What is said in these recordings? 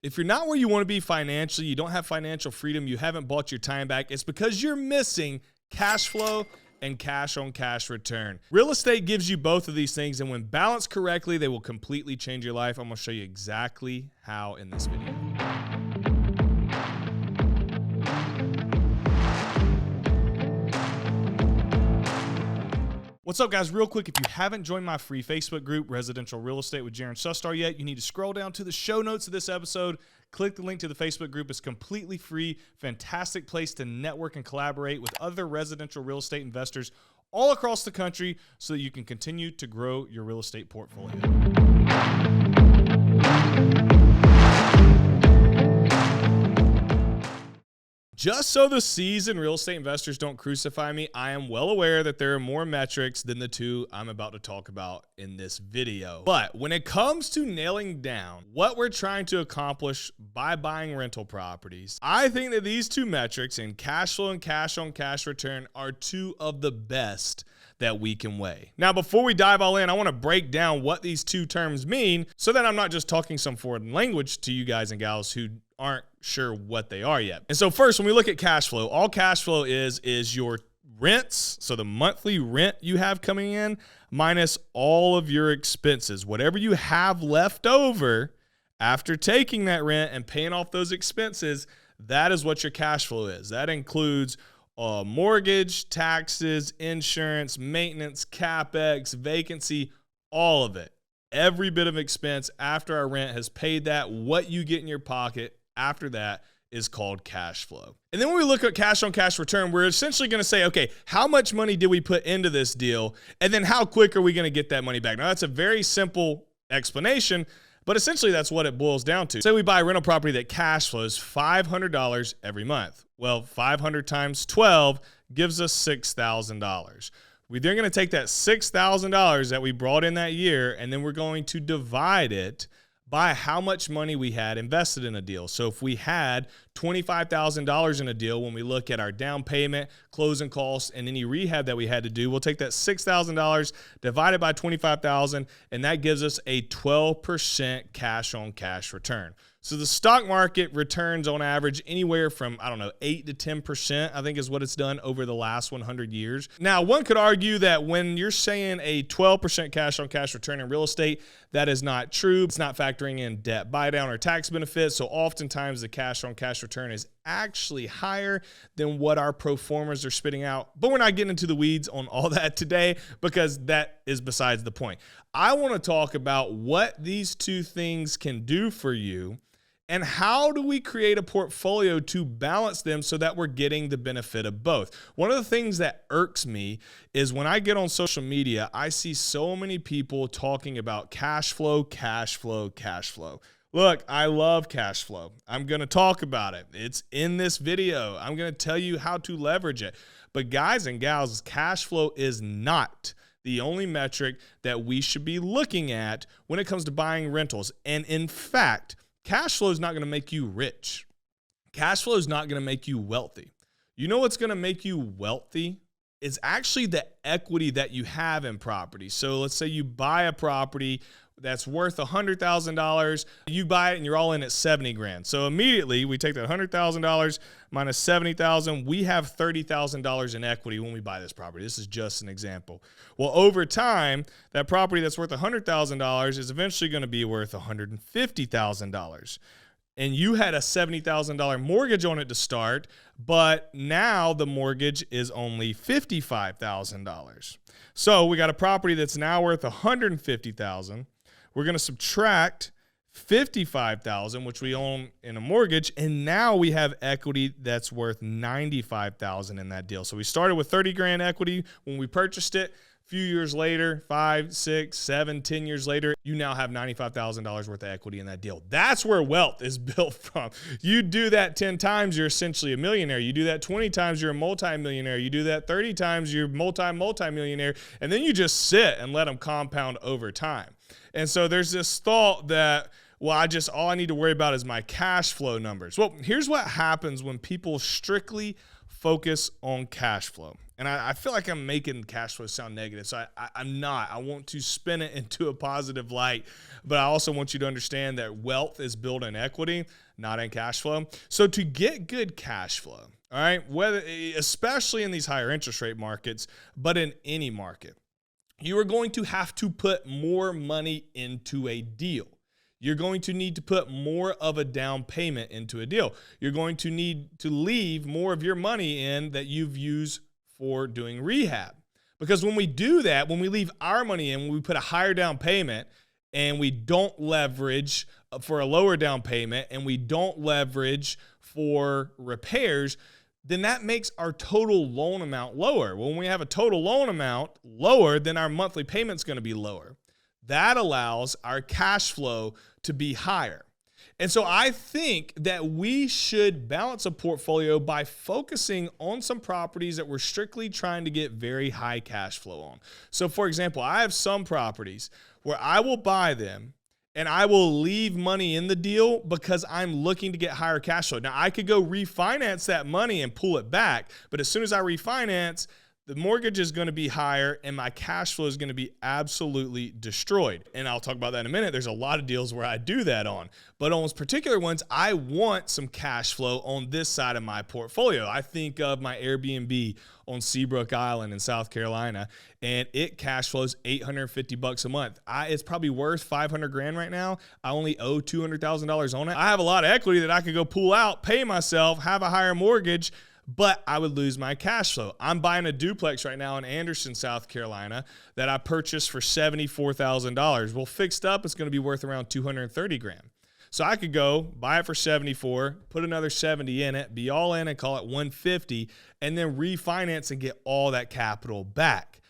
If you're not where you want to be financially, you don't have financial freedom, you haven't bought your time back, it's because you're missing cash flow and cash on cash return. Real estate gives you both of these things, and when balanced correctly, they will completely change your life. I'm going to show you exactly how in this video. What's up, guys? Real quick, if you haven't joined my free Facebook group, Residential Real Estate with Jaron Sustar, yet, you need to scroll down to the show notes of this episode, click the link to the Facebook group. It's completely free, fantastic place to network and collaborate with other residential real estate investors all across the country so that you can continue to grow your real estate portfolio. Just so the seasoned real estate investors don't crucify me, I am well aware that there are more metrics than the two I'm about to talk about in this video. But when it comes to nailing down what we're trying to accomplish by buying rental properties, I think that these two metrics in cash flow and cash on cash return are two of the best that we can weigh. Now, before we dive all in, I want to break down what these two terms mean so that I'm not just talking some foreign language to you guys and gals who aren't sure what they are yet. And so first, when we look at cash flow, all cash flow is your rents, so the monthly rent you have coming in minus all of your expenses. Whatever you have left over after taking that rent and paying off those expenses, that is what your cash flow is. That includes mortgage, taxes, insurance, maintenance, CapEx, vacancy, all of it. Every bit of expense after our rent has paid that, what you get in your pocket after that is called cash flow. And then when we look at cash on cash return, we're essentially going to say, okay, how much money did we put into this deal? And then how quick are we going to get that money back? Now, that's a very simple explanation, but essentially that's what it boils down to. Say we buy a rental property that cash flows $500 every month. Well, 500 times 12 gives us $6,000. We're then going to take that $6,000 that we brought in that year, and then we're going to divide it by how much money we had invested in a deal. So if we had $25,000 in a deal, when we look at our down payment, closing costs, and any rehab that we had to do, we'll take that $6,000 divided by $25,000, and that gives us a 12% cash on cash return. So the stock market returns on average anywhere from, 8 to 10%, I think is what it's done over the last 100 years. Now, one could argue that when you're saying a 12% cash on cash return in real estate, that is not true. It's not factoring in debt buy down or tax benefits. So oftentimes the cash on cash return is actually higher than what our pro formas are spitting out. But we're not getting into the weeds on all that today because that is besides the point. I want to talk about what these two things can do for you and how do we create a portfolio to balance them so that we're getting the benefit of both. One of the things that irks me is when I get on social media, I see so many people talking about cash flow, cash flow, cash flow. Look, I love cash flow. I'm going to talk about it. It's in this video. I'm going to tell you how to leverage it. But guys and gals, cash flow is not the only metric that we should be looking at when it comes to buying rentals. And in fact, cash flow is not going to make you rich. Cash flow is not going to make you wealthy. You know what's going to make you wealthy? It's actually the equity that you have in property. So let's say you buy a property that's worth $100,000. You buy it and you're all in at 70 grand. So immediately we take that $100,000 minus 70,000. We have $30,000 in equity when we buy this property. This is just an example. Well, over time, that property that's worth $100,000 is eventually going to be worth $150,000. And you had a $70,000 mortgage on it to start, but now the mortgage is only $55,000. So we got a property that's now worth $150,000. We're going to subtract $55,000, which we own in a mortgage, and now we have equity that's worth $95,000 in that deal. So we started with 30 grand equity when we purchased it. A few years later, 5, 6, 7, 10 years later, you now have $95,000 worth of equity in that deal. That's where wealth is built from. You do that 10 times, you're essentially a millionaire. You do that 20 times, you're a multimillionaire. You do that 30 times, you're multimillionaire. And then you just sit and let them compound over time. And so there's this thought that, well, all I need to worry about is my cash flow numbers. Well, here's what happens when people strictly focus on cash flow. And I feel like I'm making cash flow sound negative. So I'm not. I want to spin it into a positive light. But I also want you to understand that wealth is built in equity, not in cash flow. So to get good cash flow, all right, especially in these higher interest rate markets, but in any market, you are going to have to put more money into a deal. You're going to need to put more of a down payment into a deal. You're going to need to leave more of your money in that you've used for doing rehab. Because when we do that, when we leave our money in, when we put a higher down payment and we don't leverage for a lower down payment and we don't leverage for repairs, then that makes our total loan amount lower. When we have a total loan amount lower, then our monthly payment's going to be lower. That allows our cash flow to be higher. And so I think that we should balance a portfolio by focusing on some properties that we're strictly trying to get very high cash flow on. So for example, I have some properties where I will buy them and I will leave money in the deal because I'm looking to get higher cash flow. Now I could go refinance that money and pull it back, but as soon as I refinance, the mortgage is going to be higher and my cash flow is going to be absolutely destroyed. And I'll talk about that in a minute. There's a lot of deals where I do that on. But on those particular ones, I want some cash flow on this side of my portfolio. I think of my Airbnb on Seabrook Island in South Carolina, and it cash flows $850 a month. It's probably worth $500,000 right now. I only owe $200,000 on it. I have a lot of equity that I could go pull out, pay myself, have a higher mortgage, but I would lose my cash flow. I'm buying a duplex right now in Anderson, South Carolina that I purchased for $74,000. Well, fixed up, it's going to be worth around $230,000. So I could go buy it for 74, put another 70 in it, be all in and call it 150, and then refinance and get all that capital back.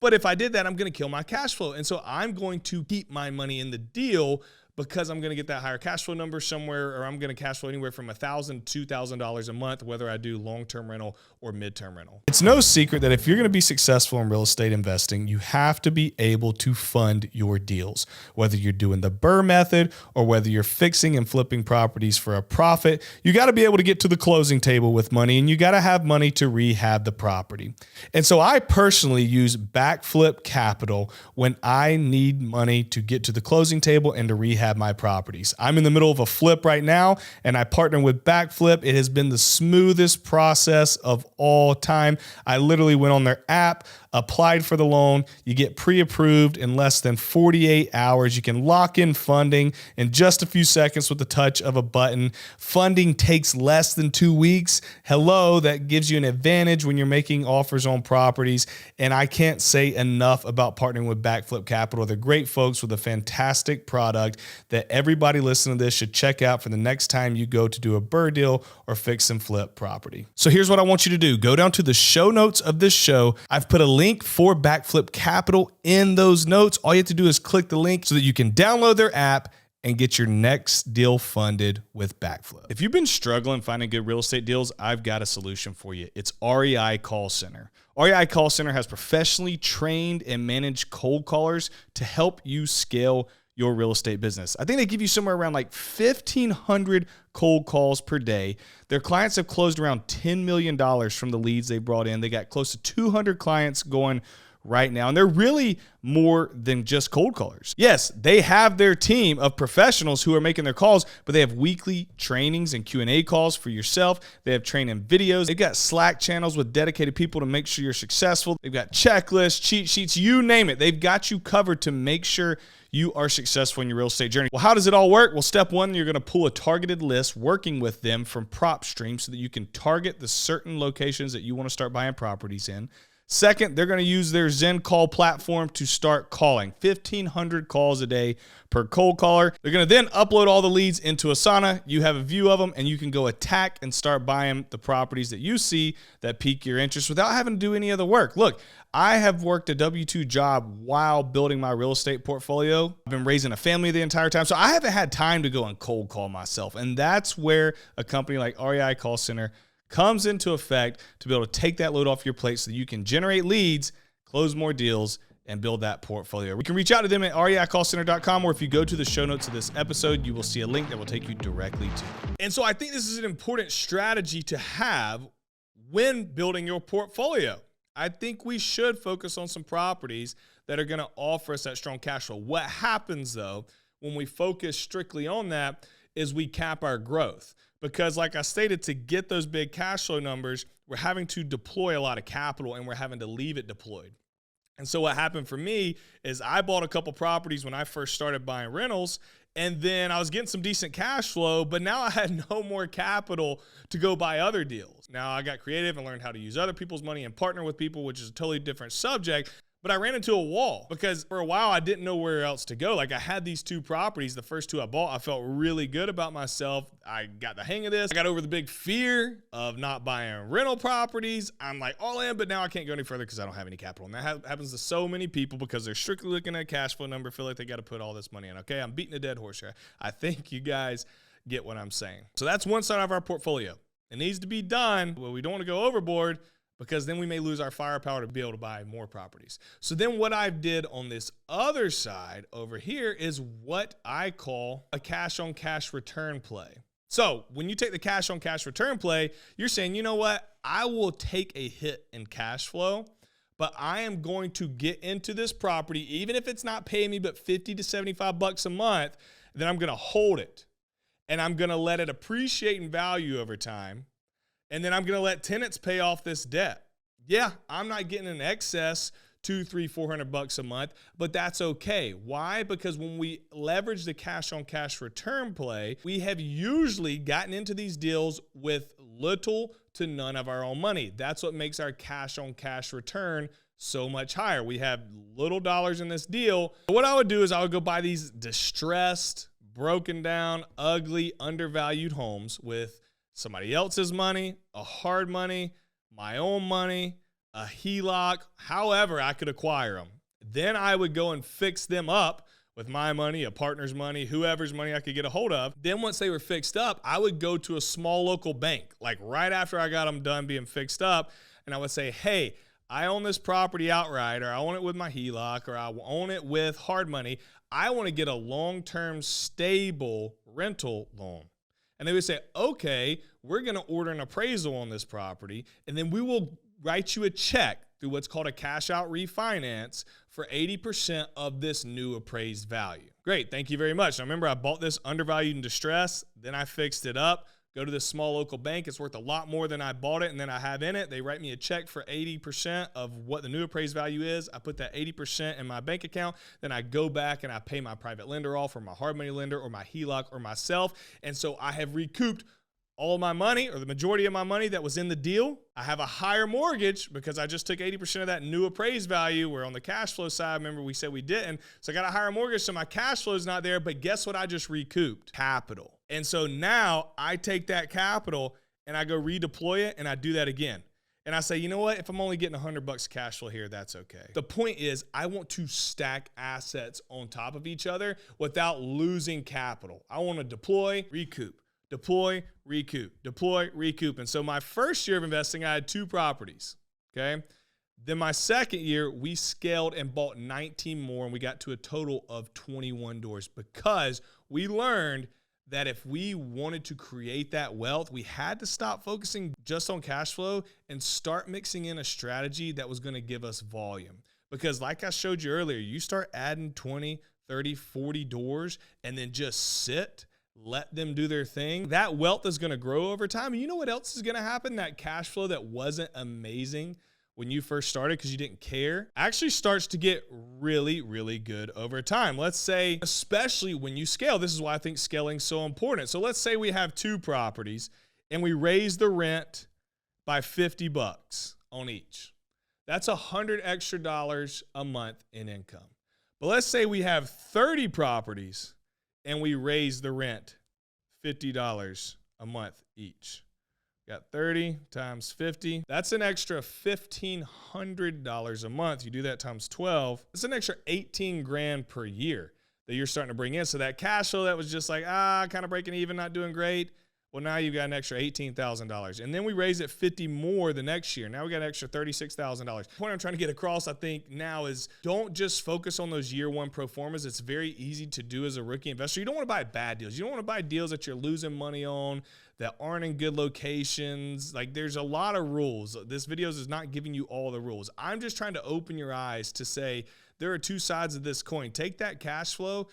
But if I did that, I'm going to kill my cash flow. And so I'm going to keep my money in the deal because I'm going to get that higher cash flow number somewhere, or I'm going to cash flow anywhere from $1,000 to $2,000 a month, whether I do long-term rental or midterm rental. It's no secret that if you're going to be successful in real estate investing, you have to be able to fund your deals, whether you're doing the BRRRR method or whether you're fixing and flipping properties for a profit. You got to be able to get to the closing table with money, and you got to have money to rehab the property. And so I personally use backflip capital when I need money to get to the closing table and to rehab my properties. I'm in the middle of a flip right now, and I partner with Backflip. It has been the smoothest process of all time. I literally went on their app, applied for the loan. You get pre-approved in less than 48 hours. You can lock in funding in just a few seconds with the touch of a button. Funding takes less than 2 weeks. Hello, that gives you an advantage when you're making offers on properties. And I can't say enough about partnering with Backflip Capital. They're great folks with a fantastic product that everybody listening to this should check out for the next time you go to do a BRRRR deal or fix and flip property. So here's what I want you to do. Go down to the show notes of this show. I've put a link for Backflip Capital in those notes. All you have to do is click the link so that you can download their app and get your next deal funded with Backflip. If you've been struggling finding good real estate deals, I've got a solution for you. It's REI Call Center. REI Call Center has professionally trained and managed cold callers to help you scale your real estate business. I think they give you somewhere around like 1,500 cold calls per day. Their clients have closed around $10 million from the leads they brought in. They got close to 200 clients going right now, and they're really more than just cold callers. Yes, they have their team of professionals who are making their calls, but they have weekly trainings and Q&A calls for yourself. They have training videos. They've got Slack channels with dedicated people to make sure you're successful. They've got checklists, cheat sheets, you name it. They've got you covered to make sure you are successful in your real estate journey. Well, how does it all work? Well, step one, you're going to pull a targeted list working with them from PropStream so that you can target the certain locations that you want to start buying properties in. Second, they're going to use their Zen call platform to start calling 1,500 calls a day per cold caller. They're going to then upload all the leads into Asana. You have a view of them, and you can go attack and start buying the properties that you see that pique your interest without having to do any other work. Look, I have worked a W-2 job while building my real estate portfolio. I've been raising a family the entire time, so I haven't had time to go and cold call myself. And that's where a company like REI Call Center comes into effect to be able to take that load off your plate so that you can generate leads, close more deals, and build that portfolio. You can reach out to them at reicallcenter.com, or if you go to the show notes of this episode, you will see a link that will take you directly to it. And so I think this is an important strategy to have when building your portfolio. I think we should focus on some properties that are going to offer us that strong cash flow. What happens though, when we focus strictly on that, is we cap our growth. Because like I stated, to get those big cash flow numbers, we're having to deploy a lot of capital and we're having to leave it deployed. And so what happened for me is I bought a couple properties when I first started buying rentals, and then I was getting some decent cash flow, but now I had no more capital to go buy other deals. Now I got creative and learned how to use other people's money and partner with people, which is a totally different subject. But I ran into a wall because for a while I didn't know where else to go. Like I had these two properties, the first two I bought, I felt really good about myself. I got the hang of this. I got over the big fear of not buying rental properties. I'm like all in, but now I can't go any further because I don't have any capital. And that happens to so many people because they're strictly looking at a cash flow number, feel like they got to put all this money in. Okay, I'm beating a dead horse here. I think you guys get what I'm saying. So that's one side of our portfolio. It needs to be done, but we don't want to go overboard, because then we may lose our firepower to be able to buy more properties. So then what I did on this other side over here is what I call a cash on cash return play. So when you take the cash on cash return play, you're saying, you know what? I will take a hit in cash flow, but I am going to get into this property, even if it's not paying me but 50 to 75 bucks a month, then I'm going to hold it and I'm going to let it appreciate in value over time. And then I'm going to let tenants pay off this debt. Yeah, I'm not getting an excess $200, $300, $400 a month, but that's okay. Why? Because when we leverage the cash on cash return play, we have usually gotten into these deals with little to none of our own money. That's what makes our cash on cash return so much higher. We have little dollars in this deal. What I would do is I would go buy these distressed, broken down, ugly, undervalued homes with somebody else's money, a hard money, my own money, a HELOC, however I could acquire them. Then I would go and fix them up with my money, a partner's money, whoever's money I could get a hold of. Then once they were fixed up, I would go to a small local bank, like right after I got them done being fixed up, and I would say, hey, I own this property outright, or I own it with my HELOC, or I own it with hard money. I want to get a long-term stable rental loan. And they would say, okay, we're going to order an appraisal on this property, and then we will write you a check through what's called a cash out refinance for 80% of this new appraised value. Great, thank you very much. Now remember, I bought this undervalued in distress, then I fixed it up. Go to this small local bank. It's worth a lot more than I bought it and then I have in it. They write me a check for 80% of what the new appraised value is. I put that 80% in my bank account. Then I go back and I pay my private lender off, or my hard money lender, or my HELOC, or myself. And so I have recouped all my money, or the majority of my money that was in the deal. I have a higher mortgage because I just took 80% of that new appraised value, where on the cash flow side, remember we said we didn't. So I got a higher mortgage, so my cash flow is not there, but guess what I just recouped? Capital. And so now I take that capital and I go redeploy it, and I do that again. And I say, you know what? If I'm only getting $100 cash flow here, that's okay. The point is, I want to stack assets on top of each other without losing capital. I want to deploy, recoup. Deploy, recoup, deploy, recoup. And so my first year of investing, I had 2 properties, okay? Then my second year, we scaled and bought 19 more, and we got to a total of 21 doors, because we learned that if we wanted to create that wealth, we had to stop focusing just on cash flow and start mixing in a strategy that was going to give us volume. Because like I showed you earlier, you start adding 20, 30, 40 doors and then just sit, let them do their thing. That wealth is going to grow over time. And you know what else is going to happen? That cash flow that wasn't amazing when you first started because you didn't care actually starts to get really, really good over time. Let's say, especially when you scale, this is why I think scaling is so important. So let's say we have 2 properties and we raise the rent by $50 on each. That's $100 extra a month in income. But let's say we have 30 properties and we raise the rent $50 a month each. Got 30 times 50. That's an extra $1,500 a month. You do that times 12. It's an extra 18 grand per year that you're starting to bring in. So that cash flow that was just like, kind of breaking even, not doing great. Well, now you've got an extra $18,000. And then we raise it 50 more the next year. Now we got an extra $36,000. The point I'm trying to get across, I think, now is don't just focus on those year one pro formas. It's very easy to do as a rookie investor. You don't want to buy bad deals. You don't want to buy deals that you're losing money on, that aren't in good locations. Like, there's a lot of rules. This video is not giving you all the rules. I'm just trying to open your eyes to say there are two sides of this coin. Take that cash flow,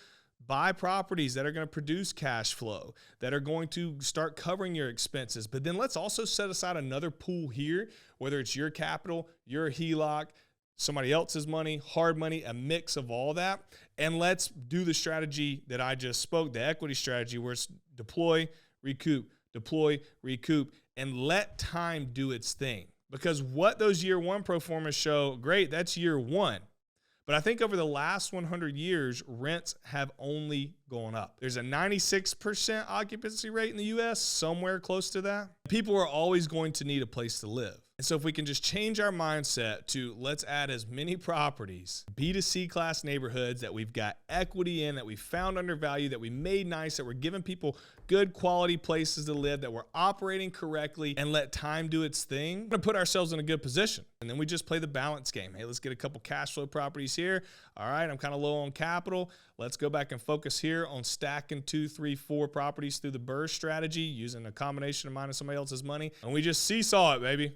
buy properties that are going to produce cash flow, that are going to start covering your expenses. But then let's also set aside another pool here, whether it's your capital, your HELOC, somebody else's money, hard money, a mix of all that. And let's do the strategy that I just spoke, the equity strategy, where it's deploy, recoup, and let time do its thing. Because what those year one pro formas show, great, that's year one. But I think over the last 100 years, rents have only gone up. There's a 96% occupancy rate in the US, somewhere close to that. People are always going to need a place to live. And so if we can just change our mindset to let's add as many properties, B to C class neighborhoods that we've got equity in, that we found undervalued, that we made nice, that we're giving people good quality places to live, that we're operating correctly, and let time do its thing, we're gonna put ourselves in a good position. And then we just play the balance game. Hey, let's get a couple cash flow properties here. All right, I'm kind of low on capital. Let's go back and focus here on stacking 2, 3, 4 properties through the BRRRR strategy, using a combination of mine and somebody else's money. And we just seesaw it, baby,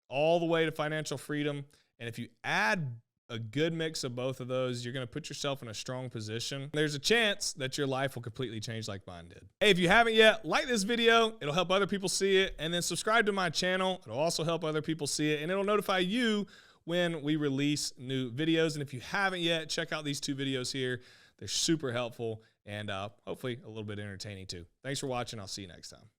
all the way to financial freedom. And if you add a good mix of both of those, you're going to put yourself in a strong position. There's a chance that your life will completely change like mine did. Hey, if you haven't yet, like this video. It'll help other people see it. And then subscribe to my channel. It'll also help other people see it. And it'll notify you when we release new videos. And if you haven't yet, check out these 2 videos here. They're super helpful and hopefully a little bit entertaining too. Thanks for watching. I'll see you next time.